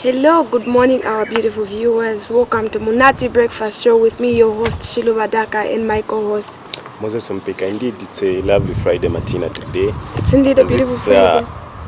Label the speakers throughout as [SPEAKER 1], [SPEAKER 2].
[SPEAKER 1] Hello, good morning, our beautiful viewers. Welcome to Munati Breakfast Show with me, your host Shiluba Daka, and my co-host
[SPEAKER 2] Moses Mpeka. Indeed, it's a lovely Friday matina today.
[SPEAKER 1] It's indeed a beautiful Friday.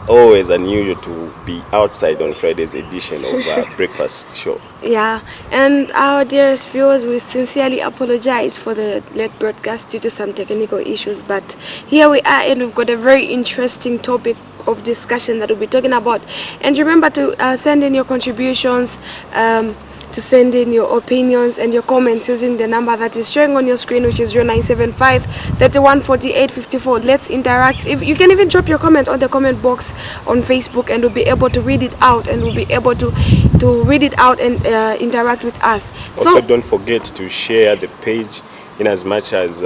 [SPEAKER 2] Always unusual to be outside on Friday's edition of Breakfast Show.
[SPEAKER 1] Yeah, and our dearest viewers, we sincerely apologize for the late broadcast due to some technical issues, but here we are, and we've got a very interesting topic of discussion that we'll be talking about. And remember to send in your contributions, to send in your opinions and your comments using the number that is showing on your screen, which is 0975 3148 54. Let's interact. If you can even drop your comment on the comment box on Facebook, and we'll be able to read it out, and we'll be able to read it out and interact with us.
[SPEAKER 2] Also, don't forget to share the page. In as much as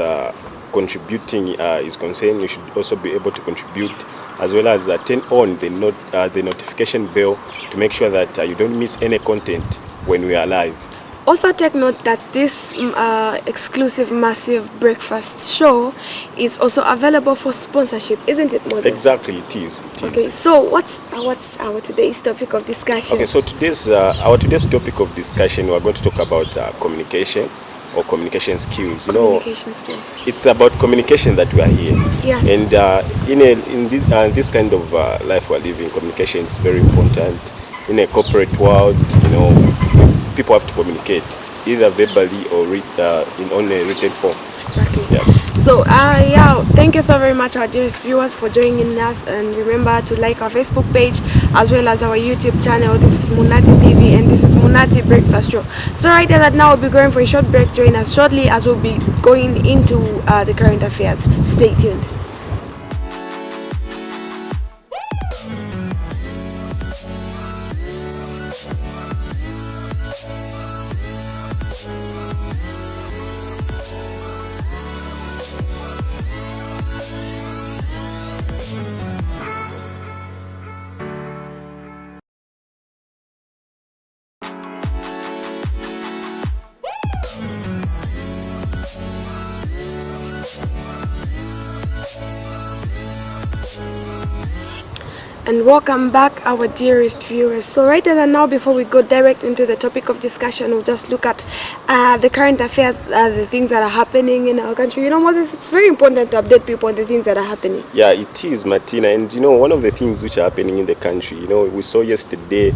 [SPEAKER 2] contributing is concerned, you should also be able to contribute, as well as turn on the notification bell to make sure that you don't miss any content when we are live.
[SPEAKER 1] Also take note that this exclusive massive breakfast show is also available for sponsorship, isn't it, Moses?
[SPEAKER 2] Exactly, it is.
[SPEAKER 1] Okay, so what's our today's topic of discussion?
[SPEAKER 2] Okay, so our today's topic of discussion, we're going to talk about communication or communication skills.
[SPEAKER 1] Communication skills.
[SPEAKER 2] It's about communication that we are here.
[SPEAKER 1] Yes.
[SPEAKER 2] And in this kind of life we're living, communication is very important. In a corporate world, people have to communicate. It's either verbally or in only written form.
[SPEAKER 1] Exactly.
[SPEAKER 2] Yeah.
[SPEAKER 1] So thank you so very much, our dearest viewers, for joining us, and remember to like our Facebook page as well as our YouTube channel. This is Munati TV, and this is Munati Breakfast Show. So right there, that now we'll be going for a short break. Join us shortly as we'll be going into the current affairs. Stay tuned. And welcome back, our dearest viewers. So right there and now, before we go direct into the topic of discussion, we'll just look at the current affairs, the things that are happening in our country. Moses, it's very important to update people on the things that are happening.
[SPEAKER 2] Yeah, it is, Martina. And one of the things which are happening in the country, we saw yesterday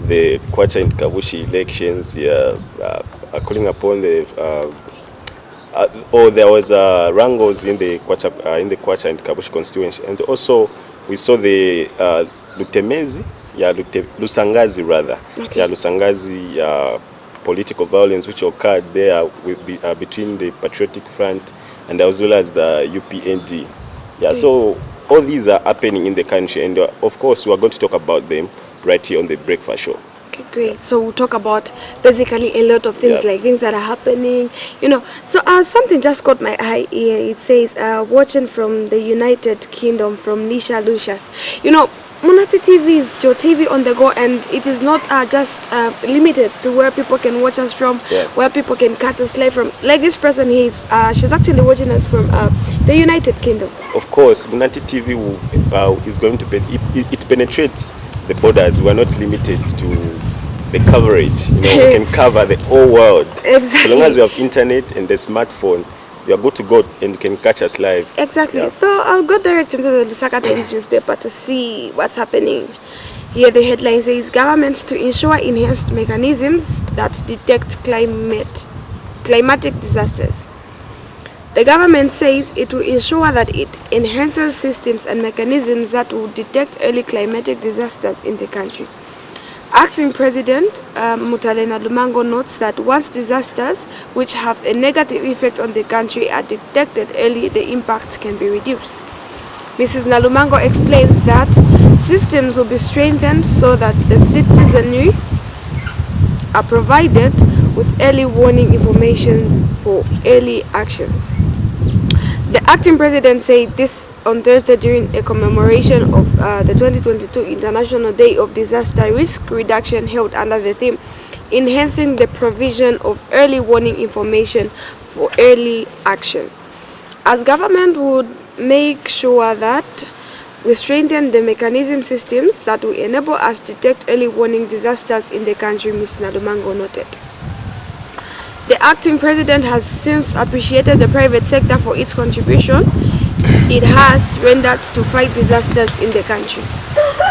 [SPEAKER 2] the Kwacha and Kabushi elections. Calling upon the there was wrangles in the Kwacha and Kabushi constituency, and also we saw the Lusangazi rather.
[SPEAKER 1] Okay.
[SPEAKER 2] Yeah, Lusangazi political violence which occurred there between the Patriotic Front and as well as the UPND. Yeah, so all these are happening in the country, and of course we are going to talk about them right here on the Breakfast Show.
[SPEAKER 1] Okay, great. So we'll talk about basically a lot of things, like things that are happening, So something just caught my eye here. It says, watching from the United Kingdom from Nisha Lucius. Munati TV is your TV on the go, and it is not just limited to where people can watch us from, where people can catch us live from. Like this person here, she's actually watching us from the United Kingdom.
[SPEAKER 2] Of course, Munati TV is going to it penetrates the borders. We are not limited to the coverage. We can cover the whole world.
[SPEAKER 1] Exactly.
[SPEAKER 2] So long as we have internet and the smartphone, you are good to go, and you can catch us live.
[SPEAKER 1] Exactly. Yeah. So I'll go direct into the Lusaka Times newspaper to see what's happening. Here the headline says, government to ensure enhanced mechanisms that detect climatic disasters. The government says it will ensure that it enhances systems and mechanisms that will detect early climatic disasters in the country. Acting President Mutalena Lumango notes that once disasters which have a negative effect on the country are detected early, the impact can be reduced. Mrs. Nalumango explains that systems will be strengthened so that the citizenry are provided with early warning information for early actions. The acting president said this on Thursday during a commemoration of the 2022 International Day of Disaster Risk Reduction held under the theme Enhancing the Provision of Early Warning Information for Early Action. As government would make sure that we strengthen the mechanism systems that will enable us to detect early warning disasters in the country, Ms. Nadumango noted. The acting president has since appreciated the private sector for its contribution it has rendered to fight disasters in the country.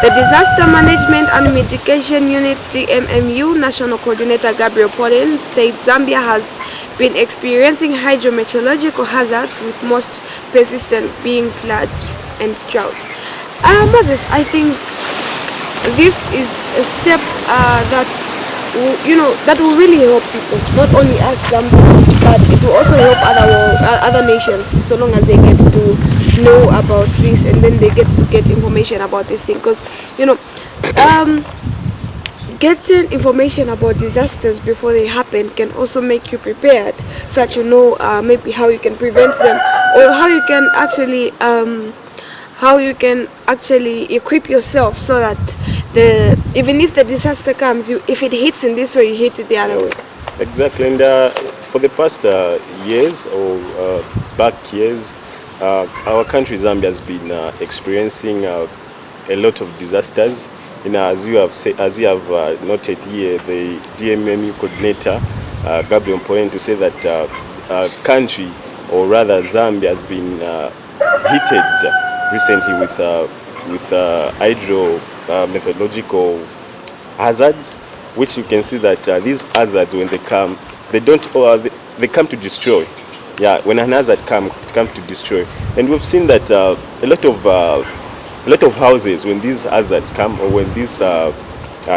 [SPEAKER 1] The Disaster Management and Mitigation Unit DMMU National Coordinator Gabriel Pauline said Zambia has been experiencing hydrometeorological hazards, with most persistent being floods and droughts. Moses, I think this is a step that will really help people, not only us Zambians, but it will also help other nations, so long as they get to know about this, and then they get to get information about this thing. Because getting information about disasters before they happen can also make you prepared, so that you know maybe how you can prevent them, or how you can actually equip yourself, so that even if the disaster comes, if it hits in this way, you hit it the other way.
[SPEAKER 2] Exactly. And for the past years or back years, our country Zambia has been experiencing a lot of disasters. As you have noted here, the DMMU coordinator Gabriel Mpoyen, to say that country, or rather Zambia, has been hit recently with hydro methodological hazards, which you can see that these hazards, when they come, they they come to destroy. Yeah, when an hazard comes to destroy, and we've seen that a lot of houses, when these hazards come, or when this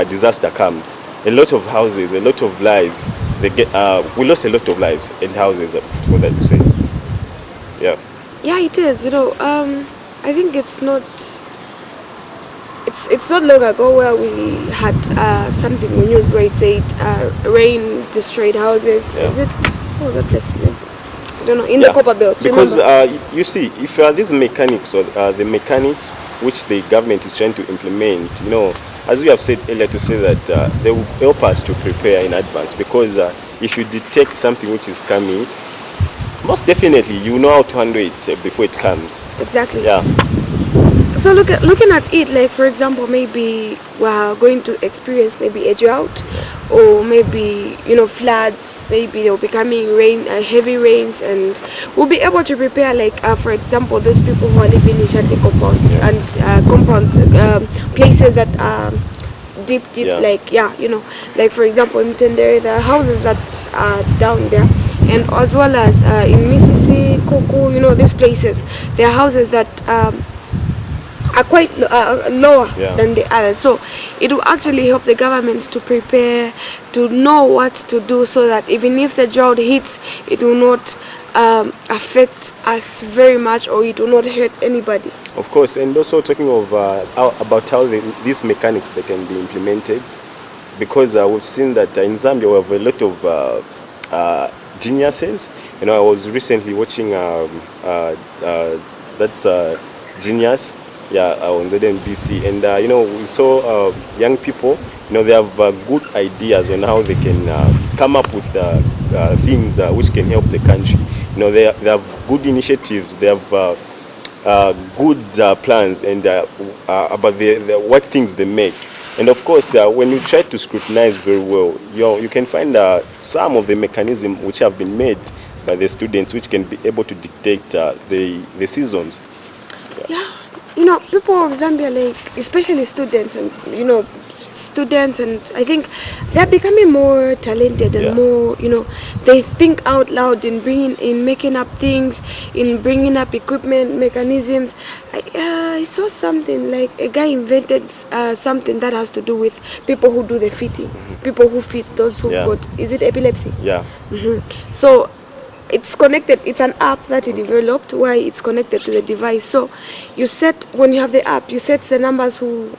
[SPEAKER 2] disaster comes, a lot of houses, a lot of lives, we lost a lot of lives and houses, for that to say. Yeah.
[SPEAKER 1] Yeah, it is. I think it's not long ago where we had something in the news where it said rain destroyed houses.
[SPEAKER 2] Yeah.
[SPEAKER 1] What was that place? I don't know, in the Copper Belt.
[SPEAKER 2] Because you see, if these mechanics, or the mechanics which the government is trying to implement, as we have said earlier, to say that they will help us to prepare in advance. Because if you detect something which is coming, most definitely you know how to handle it before it comes.
[SPEAKER 1] Exactly.
[SPEAKER 2] Yeah.
[SPEAKER 1] So looking at it, like for example, maybe we're going to experience maybe a drought, or maybe floods. Maybe there will be coming heavy rains, and we'll be able to prepare. Like for example, those people who are living in shanty compounds,
[SPEAKER 2] yeah,
[SPEAKER 1] and compounds, places that are deep,
[SPEAKER 2] yeah,
[SPEAKER 1] like for example in Tendere, the houses that are down there, and as well as in Mississippi, Koko, these places, there are houses that are quite lower,
[SPEAKER 2] yeah,
[SPEAKER 1] than the others. So it will actually help the government to prepare, to know what to do, so that even if the drought hits, it will not affect us very much, or it will not hurt anybody.
[SPEAKER 2] Of course. And also talking of about how these mechanics, they can be implemented, because we've seen that in Zambia we have a lot of geniuses. I was recently watching that's Genius, on ZNBC, and we saw young people. They have good ideas on how they can come up with things which can help the country. They have good initiatives. They have good plans, and about what things they make. And of course, when you try to scrutinize very well, you can find some of the mechanisms which have been made by the students, which can be able to dictate the seasons.
[SPEAKER 1] Yeah. People of Zambia, like especially students, and I think they're becoming more talented and more, they think out loud in making up things, in bringing up equipment, mechanisms. I saw something like a guy invented something that has to do with people who do the fitting, people who fit those who got, is it epilepsy?
[SPEAKER 2] Yeah.
[SPEAKER 1] So it's connected. It's an app that he developed where it's connected to the device. So when you have the app, you set the numbers who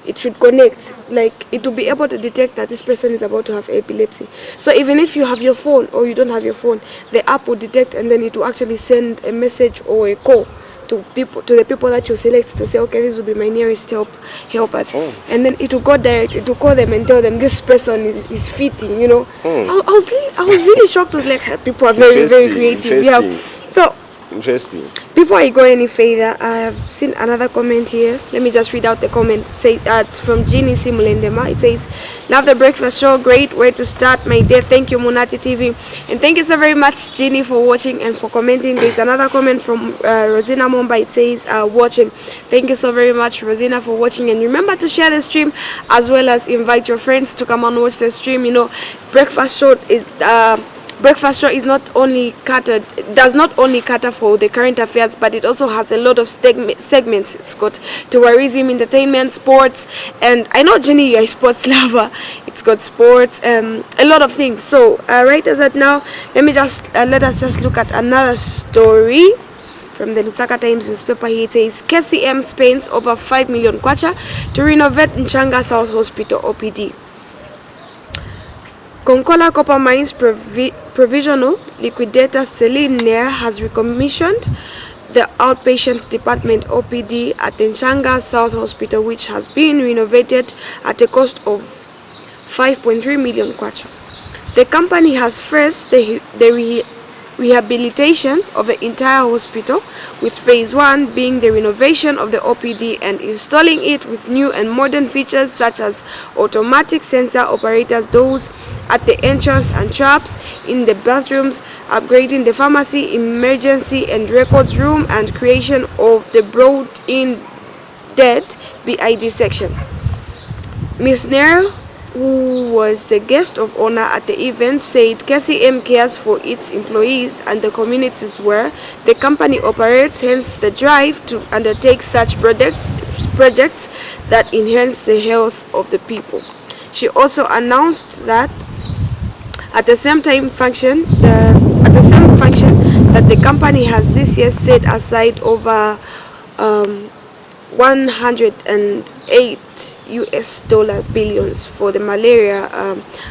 [SPEAKER 1] it should connect. Like it will be able to detect that this person is about to have epilepsy. So even if you have your phone or you don't have your phone, the app will detect, and then it will actually send a message or a call to the people that you select, to say, okay, this will be my nearest helpers. And then it will go direct. It will call them and tell them this person is fitting. I was really shocked. I was like, people are very, very creative. Yeah. So
[SPEAKER 2] Interesting.
[SPEAKER 1] Before I go any further, I have seen another comment here. Let me just read out the comment. It's from Jeannie Simulendema. It says, "Love the breakfast show. Great way to start my day. Thank you, Munati TV." And thank you so very much, Jeannie, for watching and for commenting. There's another comment from Rosina Momba. It says, "Watching." Thank you so very much, Rosina, for watching. And remember to share the stream as well as invite your friends to come and watch the stream. You know, breakfast show is not only does not only cater for the current affairs, but it also has a lot of segments. It's got tourism, entertainment, sports, and I know, Jenny, you're a sports lover. It's got sports, a lot of things. So right as at now, let us just look at another story from the Lusaka Times newspaper. Here it says, KCM spends over 5 million kwacha to renovate Nchanga South Hospital OPD. Konkola Copper Mines Provisional Liquidator Celine Nair has recommissioned the outpatient department OPD at Nchanga South Hospital, which has been renovated at a cost of 5.3 million kwacha. The company has first the rehabilitation of the entire hospital, with phase 1 being the renovation of the OPD and installing it with new and modern features such as automatic sensor operators doors at the entrance and traps in the bathrooms, upgrading the pharmacy, emergency and records room, and creation of the brought-in dead BID section. Ms. Nair, who was the guest of honor at the event, said KCM cares for its employees and the communities where the company operates, hence the drive to undertake such projects that enhance the health of the people. She also announced that at the same function that the company has this year set aside over $108 billions for the malaria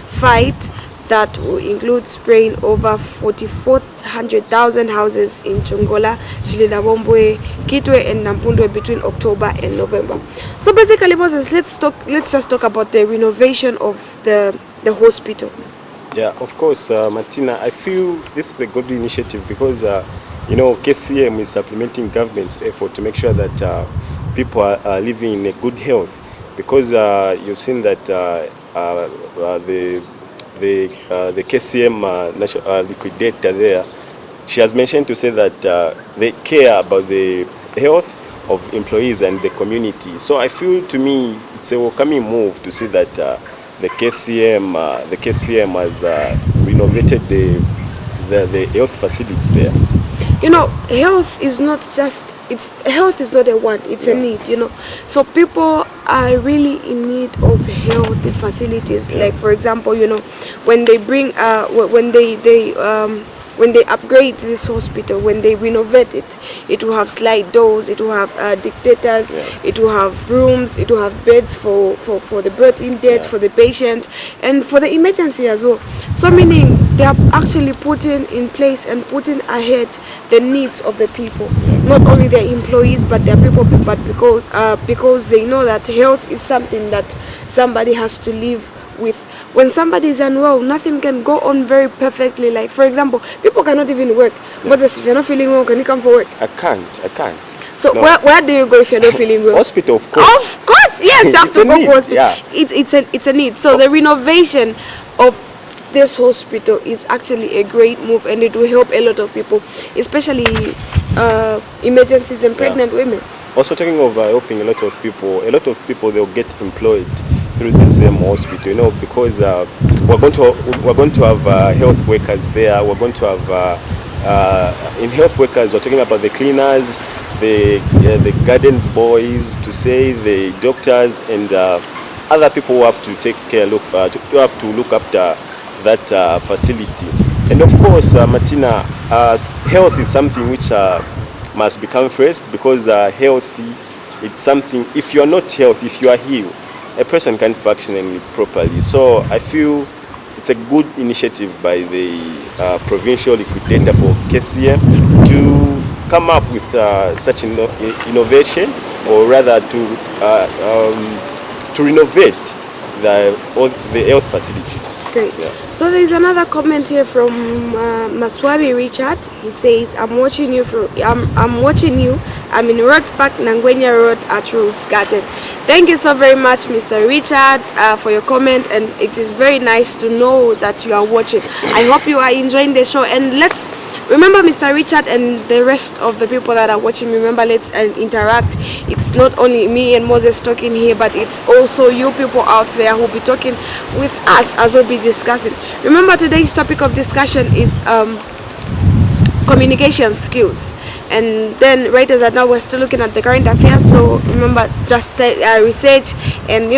[SPEAKER 1] fight, that will include spraying over 4,400,000 houses in Chongola, Chililabombwe, Kitwe and Nampundwe between October and November. So basically, Moses, let's just talk about the renovation of the hospital.
[SPEAKER 2] Yeah, of course, Martina, I feel this is a good initiative because you know, KCM is supplementing government's effort to make sure that people are living in a good health, because you've seen that the KCM liquidator there, she has mentioned to say that they care about the health of employees and the community. So I feel, to me, it's a welcoming move to see that the KCM has renovated the health facilities there.
[SPEAKER 1] You know, health is not a want, it's a need, you know. So people are really in need of healthy facilities. Like, for example, you know, when they bring when they upgrade this hospital, when they renovate it, it will have slide doors, it will have dictators, it will have rooms, it will have beds for the brought-in dead, for the patient, and for the emergency as well. So meaning they are actually putting in place and putting ahead the needs of the people, not only their employees but their people, but because they know that health is something that somebody has to live with. When somebody is unwell, nothing can go on very perfectly. Like, for example, people cannot even work. But if you're not feeling well, can you come for work?
[SPEAKER 2] I can't.
[SPEAKER 1] So no. Where do you go if you're not feeling well?
[SPEAKER 2] Hospital, of course.
[SPEAKER 1] Of course, yes, you have to go to hospital.
[SPEAKER 2] Yeah.
[SPEAKER 1] It's a need. So the renovation of this hospital is actually a great move, and it will help a lot of people, especially emergencies and pregnant women.
[SPEAKER 2] Also, talking of helping a lot of people they'll get employed through the same hospital, you know, because we're going to have health workers there. We're going to have in health workers, we're talking about the cleaners, the garden boys, to say the doctors, and other people who have to who have to look after that facility. And of course, Martina, health is something which must become first, because healthy, it's something, if you are not healthy, if you are healed, a person can't function properly. So I feel it's a good initiative by the provincial liquidator for KCM to come up with such innovation, or rather to renovate the health facility.
[SPEAKER 1] great.
[SPEAKER 2] Yeah.
[SPEAKER 1] So there's another comment here from Maswabi Richard. He says, I'm watching you. I'm in Rhodes Park, Nangwenya Road at Rose Garden. Thank you so very much, Mr. Richard, for your comment, and it is very nice to know that you are watching. I hope you are enjoying the show, and let's remember, Mr. Richard and the rest of the people that are watching, remember, let's interact. It's not only me and Moses talking here, but it's also you people out there who will be talking with us as we'll be discussing. Remember, today's topic of discussion is communication skills, and then right as now we're still looking at the current affairs, so remember, just research, and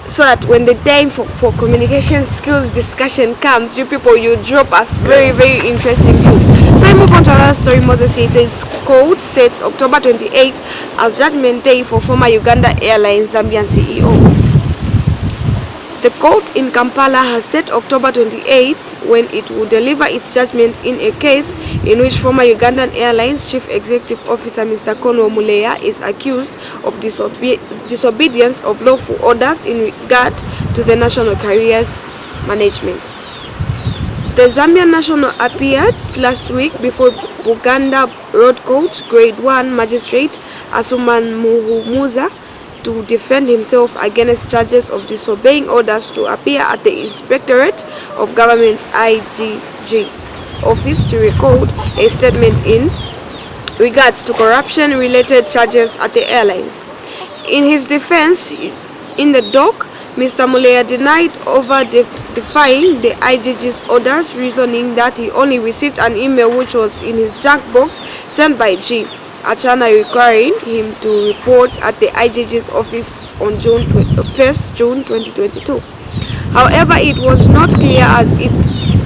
[SPEAKER 1] so that when the time for communication skills discussion comes, you people, you drop us very, very interesting views. So I move on to another story. Moses says it's code sets October 28 as Judgment Day for former Uganda Airlines Zambian CEO. The court in Kampala has set October 28 when it will deliver its judgment in a case in which former Ugandan Airlines Chief Executive Officer Mr. Konwo Muleya is accused of disobedience of lawful orders in regard to the national carriers management. The Zambian national appeared last week before Buganda Road Court Grade 1 Magistrate Asuman Muhumuza to defend himself against charges of disobeying orders to appear at the Inspectorate of Government's IGG's office to record a statement in regards to corruption-related charges at the airlines. In his defense, in the dock, Mr. Muleya denied over-defying the IGG's orders, reasoning that he only received an email which was in his junk box sent by G. Achana, requiring him to report at the IGG's office on June 1st, June 2022. However, it was not clear, as it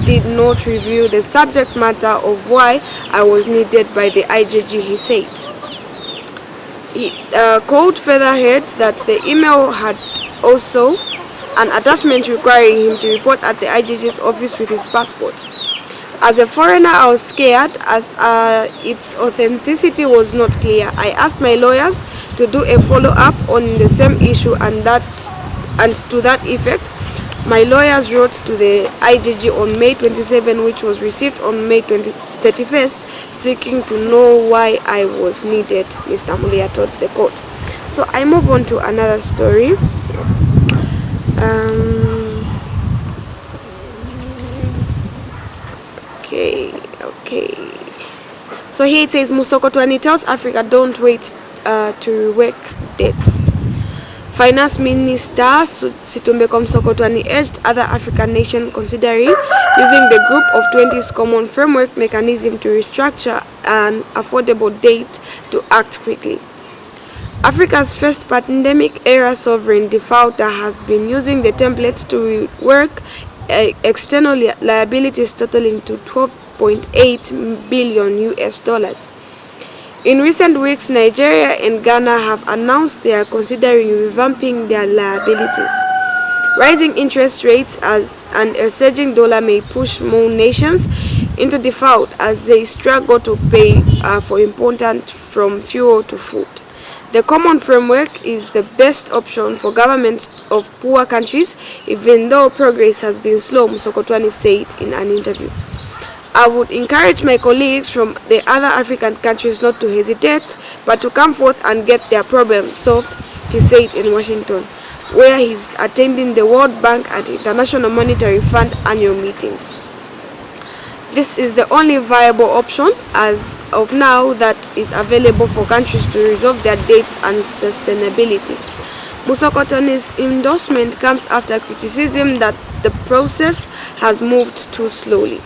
[SPEAKER 1] did not reveal the subject matter of why I was needed by the IGG, he said. He quote further heard that the email had also an attachment requiring him to report at the IGG's office with his passport. As a foreigner, I was scared as its authenticity was not clear. I asked my lawyers to do a follow-up on the same issue, and to that effect, my lawyers wrote to the IGG on May 27, which was received on May 31st, seeking to know why I was needed, Mr. Muleya told the court. So I move on to another story. Okay. So here it says Musokotwani tells Africa don't wait to rework debts. Finance Minister Situmbeko Musokotwani urged other African nations considering using the Group of 20's common framework mechanism to restructure an affordable debt to act quickly. Africa's first pandemic-era sovereign defaulter has been using the template to rework external liabilities totaling to $12.8 billion US. In recent weeks, Nigeria and Ghana have announced they are considering revamping their liabilities. Rising interest rates and a surging dollar may push more nations into default as they struggle to pay for important from fuel to food. The common framework is the best option for governments of poor countries, even though progress has been slow, Musokotwani said in an interview. I would encourage my colleagues from the other African countries not to hesitate, but to come forth and get their problems solved, he said in Washington, where he's attending the World Bank and International Monetary Fund annual meetings. This is the only viable option as of now that is available for countries to resolve their debt and sustainability. Musokotwani's endorsement comes after criticism that the process has moved too slowly.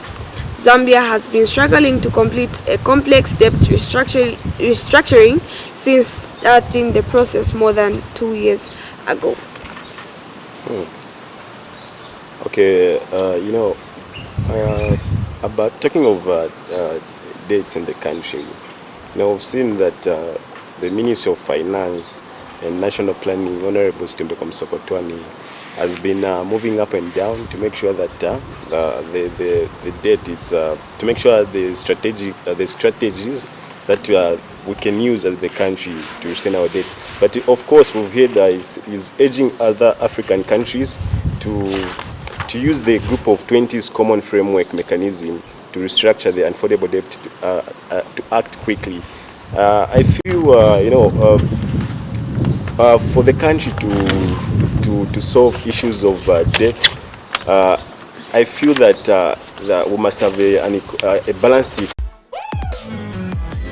[SPEAKER 1] Zambia has been struggling to complete a complex debt restructuring since starting the process more than 2 years ago.
[SPEAKER 2] Okay, about talking of dates in the country, we've seen that the Ministry of Finance and National Planning, Honorable Situmbeko Musokotwani, has been moving up and down to make sure that the debt is to make sure the strategies that we can use as the country to restrain our debts. But of course, we've heard is urging other African countries to to use the group of 20s common framework mechanism to restructure the unaffordable debt to act quickly. I feel, for the country to solve issues of debt, I feel that we must have a balanced